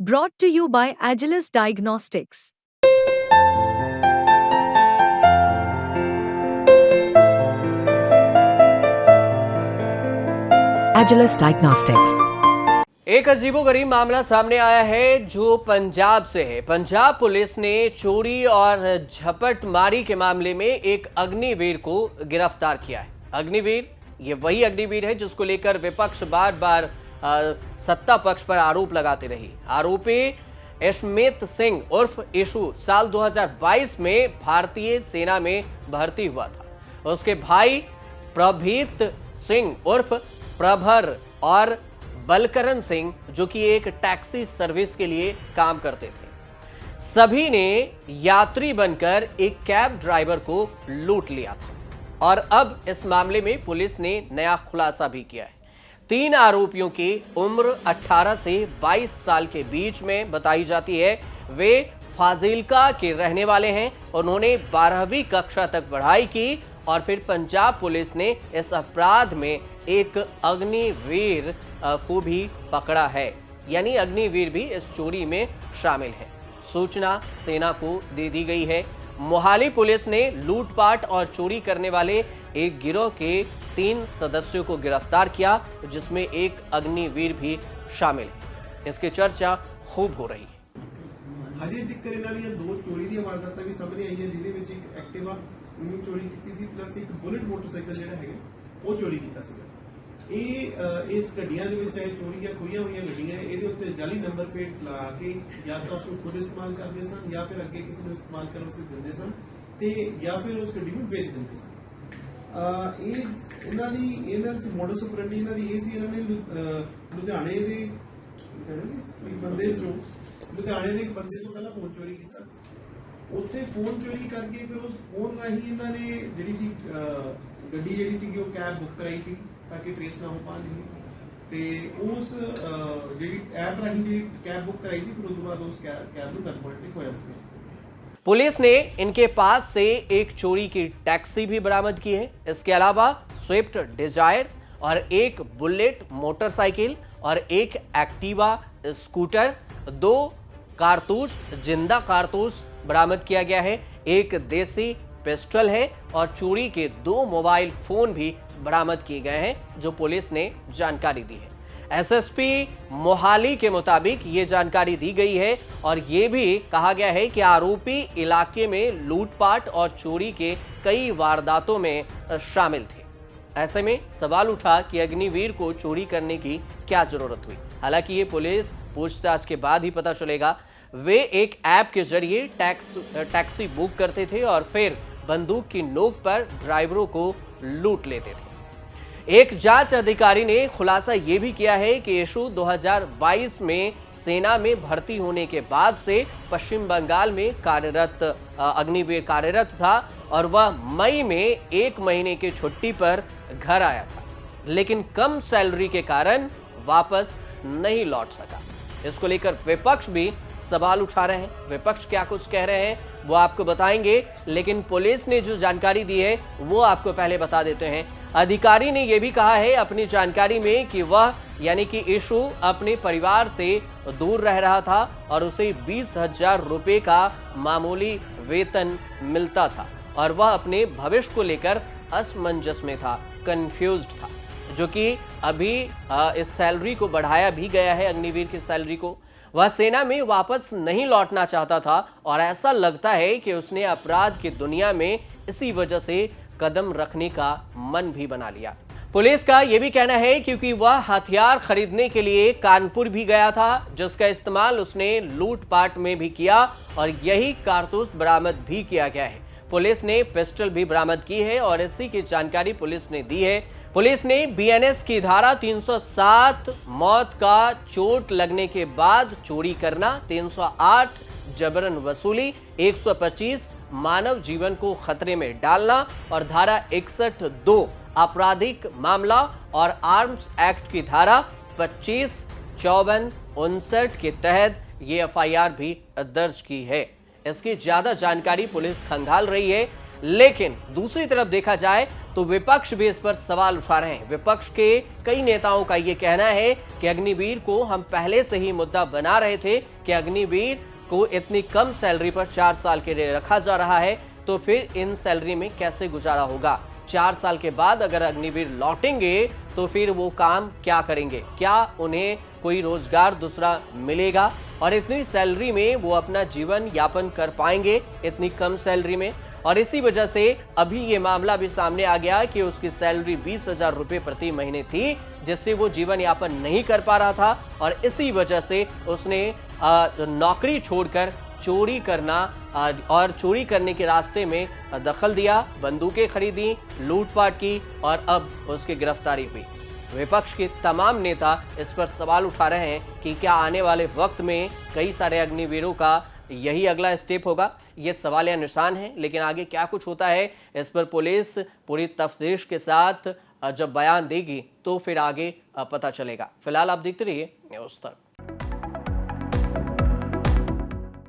Brought to you by Agilus Diagnostics. Agilus Diagnostics. एक अजीबोगरीब मामला सामने आया है जो पंजाब से है। पंजाब पुलिस ने चोरी और झपटमारी के मामले में एक अग्निवीर को गिरफ्तार किया है। अग्निवीर ये वही अग्निवीर है जिसको लेकर विपक्ष बार बार सत्ता पक्ष पर आरोप लगाते रही। आरोपी अशमीत सिंह उर्फ इशू साल 2022 में भारतीय सेना में भर्ती हुआ था। उसके भाई प्रभीत सिंह उर्फ प्रभर और बलकरण सिंह जो कि एक टैक्सी सर्विस के लिए काम करते थे, सभी ने यात्री बनकर एक कैब ड्राइवर को लूट लिया था। और अब इस मामले में पुलिस ने नया खुलासा भी किया है। 3 आरोपियों की उम्र 18 से 22 साल के बीच में बताई जाती है। वे फाजिल्का के रहने वाले हैं। उन्होंने 12वीं कक्षा तक पढ़ाई की और फिर पंजाब पुलिस ने इस अपराध में एक अग्निवीर को भी पकड़ा है, यानी अग्निवीर भी इस चोरी में शामिल है। सूचना सेना को दे दी गई है। मोहाली पुलिस ने लूटपाट और चोरी करने वाले एक गिरोह के 3 सदस्यों को गिरफ्तार किया, जिसमें एक अग्निवीर भी शामिल है। इसकी चर्चा खूब हो रही है। ਹਜੇ ਤੱਕ ਇਹਨਾਂ ਦੀਆਂ 2 ਚੋਰੀ ਦੀਆਂ ਵਾਰਦਾਤਾਂ ਵੀ ਸਾਹਮਣੇ ਆਈਆਂ, ਜਿਹਦੇ ਵਿੱਚ ਇੱਕ ਐਕਟਿਵਾ ਉਹਨੂੰ ਚੋਰੀ ਕੀਤੀ ਸੀ, ਪਲੱਸ ਇੱਕ ਬੁਲਟ ਮੋਟਰਸਾਈਕਲ ਜਿਹੜਾ ਹੈਗਾ ਉਹ ਚੋਰੀ ਕੀਤਾ ਸੀਗਾ। ਇਹ ਇਸ ਗੱਡੀਆਂ ਦੇ ਵਿੱਚ ਚਾਹੇ ਚੋਰੀਆਂ ਖੋਈਆਂ ਹੋਈਆਂ ਗੱਡੀਆਂ, ਇਹਦੇ ਉੱਤੇ ਜਾਲੀ ਨੰਬਰ ਪਲੇਟ ਲਾ ਕੇ ਜਾਂ ਤਾਂ ਉਸਨੂੰ ਖੁਦ ਇਸਤੇਮਾਲ ਕਰਦੇ ਸਨ ਜਾਂ ਫਿਰ ਅੱਗੇ ਕਿਸੇ ਨੂੰ ਇਸਤੇਮਾਲ ਕਰਨ ਵਾਸਤੇ ਦਿੰਦੇ ਸਨ ਤੇ ਜਾਂ ਫਿਰ ਉਸ ਗੱਡੀ ਨੂੰ ਵੇਚ ਦਿੰਦੇ ਸਨ। ਇਹਨਾਂ ਦੀ ਮੋਡਸ ਆਪਰੈਂਡੀ ਇਹਨਾਂ ਦੀ ਇਹ ਸੀ, ਇਹਨਾਂ ਨੇ ਲੁਧਿਆਣੇ ਦੇ ਬੰਦੇ ਚੋਂ ਲੁਧਿਆਣੇ ਦੇ ਇੱਕ ਬੰਦੇ ਤੋਂ ਪਹਿਲਾਂ ਫੋਨ ਚੋਰੀ ਕੀਤਾ। ਉੱਥੇ ਫੋਨ ਚੋਰੀ ਕਰਕੇ ਫਿਰ ਉਸ ਫੋਨ ਰਾਹੀਂ ਇਹਨਾਂ ਨੇ ਜਿਹੜੀ ਸੀ ਗੱਡੀ ਜਿਹੜੀ ਸੀਗੀ ਉਹ ਕੈਬ ਬੁੱਕ ਕਰਾਈ ਸੀ ਤਾਂ ਕਿ ਟ੍ਰੇਸ ਨਾ ਹੋ ਪਾਣ ਤੇ ਉਸ ਜਿਹੜੀ ਐਪ ਰਾਹੀਂ ਜਿਹੜੀ कैब बुक कराई थी, फिर उसके बाद उस कैब में कन्वर्ट होया इसमें। पुलिस ने इनके पास से एक चोरी की टैक्सी भी बरामद की है। इसके अलावा स्विफ्ट डिजायर और एक बुलेट मोटरसाइकिल और एक एक्टिवा स्कूटर, 2 कारतूस जिंदा कारतूस बरामद किया गया है। एक देसी पिस्टल है और चोरी के 2 मोबाइल फोन भी बरामद किए गए हैं, जो पुलिस ने जानकारी दी है। एसएसपी मोहाली के मुताबिक ये जानकारी दी गई है और ये भी कहा गया है कि आरोपी इलाके में लूटपाट और चोरी के कई वारदातों में शामिल थे। ऐसे में सवाल उठा कि अग्निवीर को चोरी करने की क्या जरूरत हुई। हालांकि ये पुलिस पूछताछ के बाद ही पता चलेगा। वे एक ऐप के जरिए टैक्सी बुक करते थे और फिर बंदूक की नोक पर ड्राइवरों को लूट लेते थे। एक जांच अधिकारी ने खुलासा यह भी किया है कि यशु 2022 में सेना में भर्ती होने के बाद से पश्चिम बंगाल में कार्यरत अग्निवीर कार्यरत था और वह मई में 1 महीने की छुट्टी पर घर आया था, लेकिन कम सैलरी के कारण वापस नहीं लौट सका। इसको लेकर विपक्ष भी सवाल उठा रहे हैं। विपक्ष क्या कुछ कह रहे हैं वो आपको बताएंगे, लेकिन पुलिस ने जो जानकारी दी है वो आपको पहले बता देते हैं। अधिकारी ने यह भी कहा है अपनी जानकारी में कि वह यानी कि इशू अपने परिवार से दूर रह रहा था और उसे 20,000 रुपए का मामूली वेतन मिलता था और वह अपने भविष्य को लेकर असमंजस में था, कंफ्यूज्ड था, जो कि अभी इस सैलरी को बढ़ाया भी गया है। अग्निवीर की सैलरी को वह सेना में वापस नहीं लौटना चाहता था और ऐसा लगता है कि उसने अपराध की दुनिया में इसी वजह से कदम रखने का मन भी बना लिया। पुलिस का यह भी कहना है क्योंकि वह हथियार खरीदने के लिए कानपुर भी गया था, जिसका इस्तेमाल उसने लूटपाट में भी किया और यही कारतूस बरामद भी किया गया है। पुलिस ने पिस्टल भी बरामद की है और इसी की जानकारी पुलिस ने दी है। पुलिस ने बीएनएस की धारा 307 मौत का चोट लगने के बाद चोरी करना, 308 जबरन वसूली, 125 मानव जीवन को खतरे में डालना और धारा 61(2) आपराधिक मामला और आर्म्स एक्ट की धारा 25, 54, 59 के तहत ये एफआईआर भी दर्ज की है। इसकी ज्यादा जानकारी पुलिस खंगाल रही है, लेकिन दूसरी तरफ देखा जाए तो विपक्ष भी इस पर सवाल उठा रहे हैं। विपक्ष के कई नेताओं का यह कहना है कि अग्निवीर को हम पहले से ही मुद्दा बना रहे थे कि अग्निवीर को इतनी कम सैलरी पर 4 साल के लिए रखा जा रहा है, तो फिर इन सैलरी में कैसे गुजारा होगा। 4 साल के बाद अगर अग्निवीर लौटेंगे तो फिर वो काम क्या करेंगे, क्या उन्हें कोई रोजगार दूसरा मिलेगा और इतनी सैलरी में वो अपना जीवन यापन कर पाएंगे इतनी कम सैलरी में। और इसी वजह से अभी ये मामला भी सामने आ गया कि उसकी सैलरी 20,000 रुपए प्रति महीने थी, जिससे वो जीवन यापन नहीं कर पा रहा था और इसी वजह से उसने नौकरी छोड़कर चोरी करना और चोरी करने के रास्ते में दखल दिया, बंदूकें खरीदी, लूटपाट की और अब उसकी गिरफ्तारी हुई। विपक्ष के तमाम नेता इस पर सवाल उठा रहे हैं कि क्या आने वाले वक्त में कई सारे अग्निवीरों का यही अगला स्टेप होगा। ये सवालिया निशान है, लेकिन आगे क्या कुछ होता है इस पर पुलिस पूरी तफ्तीश के साथ जब बयान देगी तो फिर आगे पता चलेगा। फिलहाल आप देखते रहिए न्यूज़ तक।